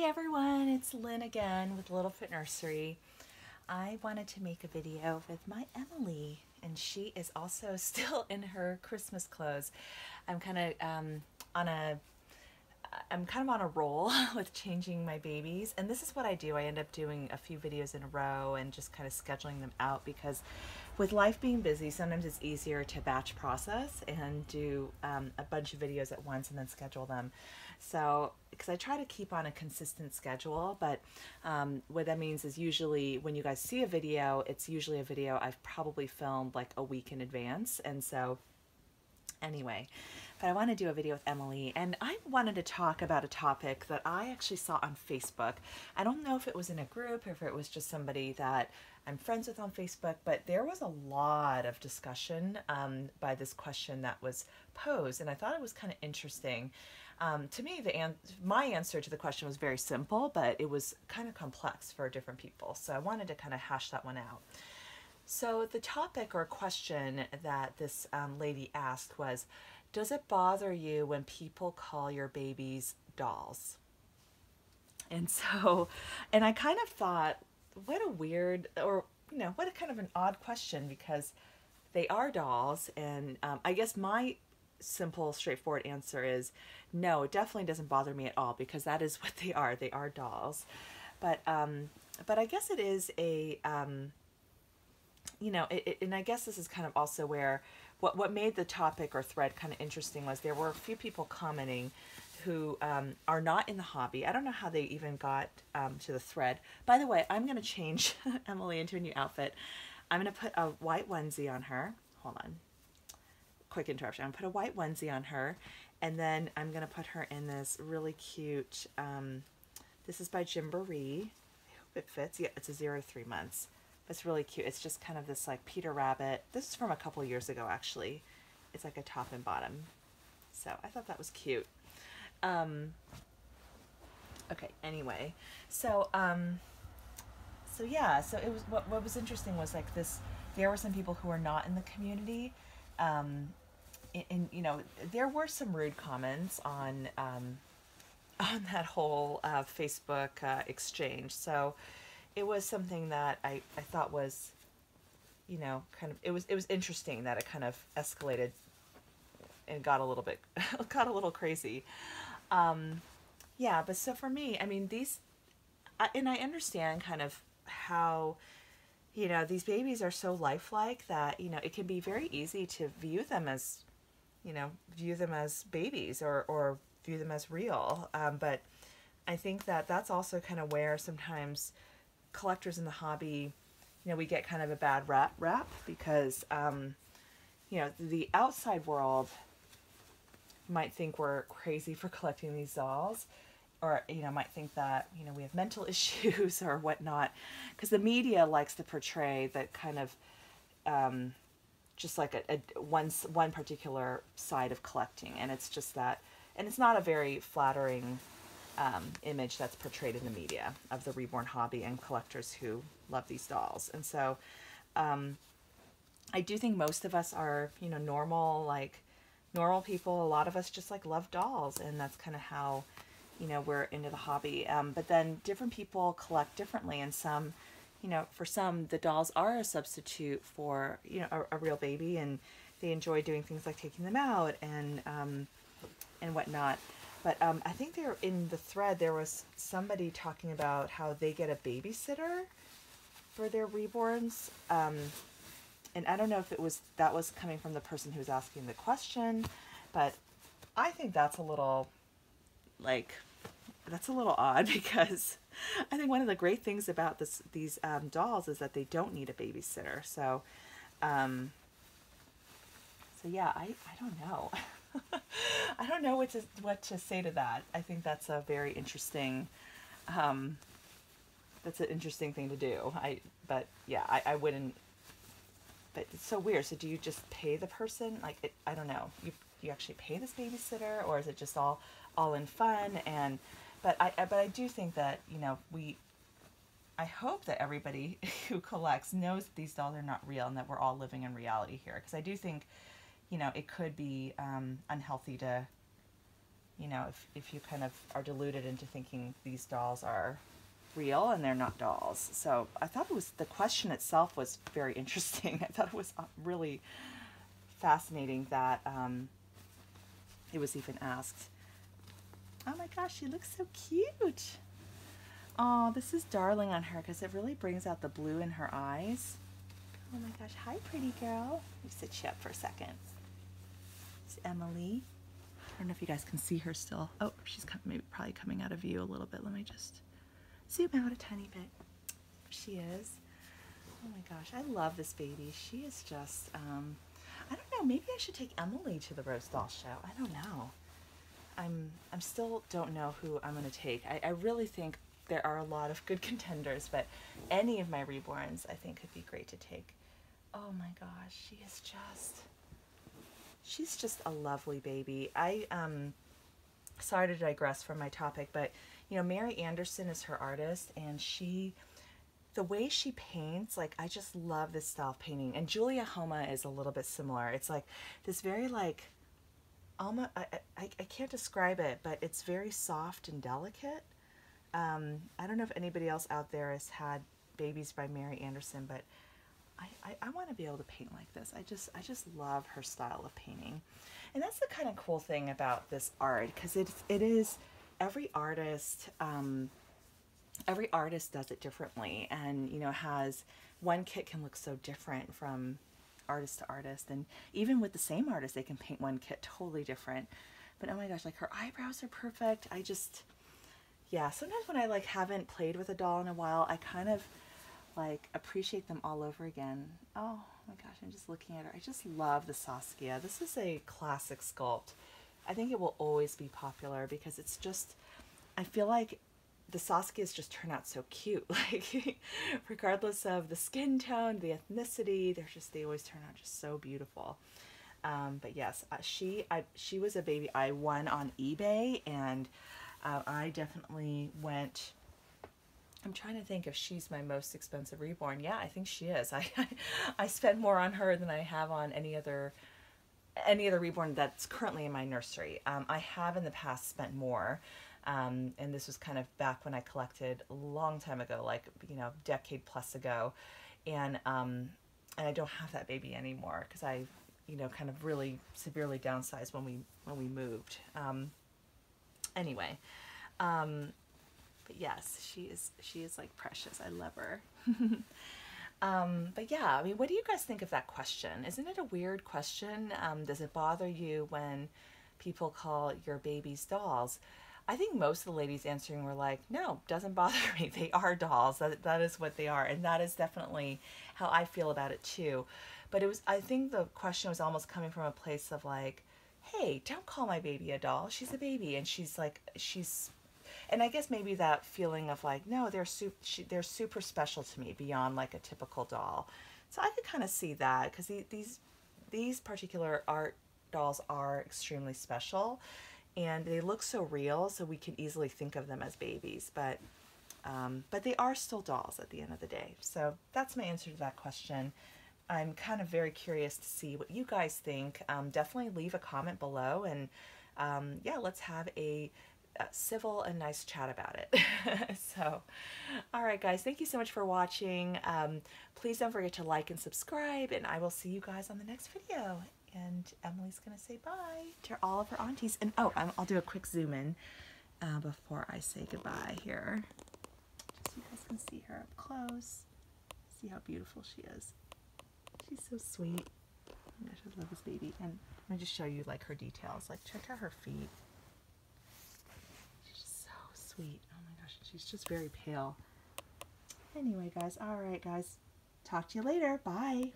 everyone, it's Lynn again with Little Fit Nursery. I wanted to make a video with my Emily, and she is also still in her Christmas clothes. I'm kind of on a I'm kind of on a roll with changing my babies, and this is what I do. I end up doing a few videos in a row and just kind of scheduling them out because with life being busy, sometimes it's easier to batch process and do a bunch of videos at once and then schedule them. So, because I try to keep on a consistent schedule, but what that means is usually when you guys see a video, it's usually a video I've probably filmed like a week in advance, and so anyway, but I want to do a video with Emily, and I wanted to talk about a topic that I actually saw on Facebook. I don't know if it was in a group or if it was just somebody that I'm friends with on Facebook, but there was a lot of discussion by this question that was posed, and I thought it was kind of interesting. To me, my answer to the question was very simple, but it was kind of complex for different people, so I wanted to kind of hash that one out. So the topic or question that this lady asked was, does it bother you when people call your babies dolls? And so, and I kind of thought, what a weird, or, what a kind of an odd question, because they are dolls. And I guess my simple, straightforward answer is, no, it definitely doesn't bother me at all, because that is what they are. They are dolls. But I guess it is a, and I guess this is kind of also where what made the topic or thread kind of interesting was there were a few people commenting who are not in the hobby. I don't know how they even got to the thread. By the way, I'm going to change Emily into a new outfit. I'm going to put a white onesie on her. Hold on. Quick interruption. I'm going to put a white onesie on her, and then I'm going to put her in this really cute, this is by Gymboree. I hope it fits. Yeah, it's a 0 to 3 months. It's really cute. It's just kind of this like Peter Rabbit. This is from a couple years ago, actually. It's like a top and bottom. So I thought that was cute. Okay, anyway. So yeah, so it was, what was interesting was like this, there were some people who were not in the community. There were some rude comments on that whole Facebook exchange. So it was something that I thought was, kind of, it was interesting that it kind of escalated and got a little bit, got a little crazy. Yeah, but so for me, I mean, and I understand kind of how, these babies are so lifelike that, it can be very easy to view them as, babies or view them as real. But I think that that's also kind of where sometimes collectors in the hobby, we get kind of a bad rap because, the outside world might think we're crazy for collecting these dolls, or, might think that, we have mental issues or whatnot, because the media likes to portray that kind of, just like one particular side of collecting, and it's just that, and it's not a very flattering image that's portrayed in the media of the Reborn hobby and collectors who love these dolls. And so I do think most of us are, normal people. A lot of us just like love dolls, and that's kind of how, we're into the hobby. But then different people collect differently, and some, for some, the dolls are a substitute for, a real baby, and they enjoy doing things like taking them out and whatnot. But I think in the thread, there was somebody talking about how they get a babysitter for their reborns. And I don't know if that was coming from the person who was asking the question, but I think that's a little, that's a little odd, because I think one of the great things about these dolls is that they don't need a babysitter. So, yeah, I don't know. I don't know what to say to that. I think that's a very interesting, that's an interesting thing to do. But yeah, I wouldn't, but it's so weird. So do you just pay the person? I don't know. You actually pay this babysitter, or is it just all in fun? But I do think that, I hope that everybody who collects knows that these dolls are not real and that we're all living in reality here. Because I do think, it could be unhealthy to, you know, if you kind of are deluded into thinking these dolls are real and they're not dolls. So I thought it was, the question itself was very interesting. I thought it was really fascinating that it was even asked. Oh my gosh, she looks so cute. Oh, this is darling on her because it really brings out the blue in her eyes. Oh my gosh, hi pretty girl. Let me sit you up for a second. It's Emily. I don't know if you guys can see her still. Oh, she's maybe probably coming out of view a little bit. Let me just zoom out a tiny bit. There she is. Oh my gosh, I love this baby. She is just, I don't know, maybe I should take Emily to the Rose Doll Show. I don't know. I'm still don't know who I'm going to take. I really think there are a lot of good contenders, but any of my reborns I think could be great to take. Oh my gosh, she's just a lovely baby. Sorry to digress from my topic, but you know, Mary Anderson is her artist, and the way she paints, like, I just love this style of painting. And Julia Homa is a little bit similar. It's like this very like, almost, I can't describe it, but it's very soft and delicate. I don't know if anybody else out there has had babies by Mary Anderson, but I want to be able to paint like this. I just love her style of painting. And that's the kind of cool thing about this art, because it is every artist does it differently, and you know, has one kit can look so different from artist to artist, and even with the same artist they can paint one kit totally different. But oh my gosh, like her eyebrows are perfect. Yeah, sometimes when I like haven't played with a doll in a while, I kind of like appreciate them all over again. Oh my gosh, I'm just looking at her. I just love the Saskia. This is a classic sculpt. I think it will always be popular because it's just, I feel like the Saskias just turn out so cute. Like, regardless of the skin tone, the ethnicity, they always turn out just so beautiful. But yes, she was a baby I won on eBay, and I definitely went. I'm trying to think if she's my most expensive reborn. Yeah, I think she is. I spend more on her than I have on any other reborn that's currently in my nursery. I have in the past spent more, and this was kind of back when I collected a long time ago, like, you know, decade plus ago, and I don't have that baby anymore because I, you know, kind of really severely downsized when we moved. Anyway. But yes, she is like precious. I love her. But yeah, I mean, what do you guys think of that question? Isn't it a weird question? Does it bother you when people call your babies dolls? I think most of the ladies answering were like, no, doesn't bother me. They are dolls. That is what they are. And that is definitely how I feel about it too. But I think the question was almost coming from a place of like, hey, don't call my baby a doll. She's a baby. And and I guess maybe that feeling of like, no, they're super special to me beyond like a typical doll. So I could kind of see that, because these particular art dolls are extremely special, and they look so real, so we can easily think of them as babies. But they are still dolls at the end of the day. So that's my answer to that question. I'm kind of very curious to see what you guys think. Definitely leave a comment below, and yeah, let's have a civil and nice chat about it. So, all right, guys, thank you so much for watching. Please don't forget to like and subscribe, and I will see you guys on the next video. And Emily's gonna say bye to all of her aunties. And oh, I'll do a quick zoom in before I say goodbye here, just so you guys can see her up close. See how beautiful she is. She's so sweet. Oh my gosh, I love this baby. And let me just show you like her details. Like, check out her feet. Sweet. Oh my gosh, she's just very pale. Anyway, guys, all right, guys, talk to you later. Bye.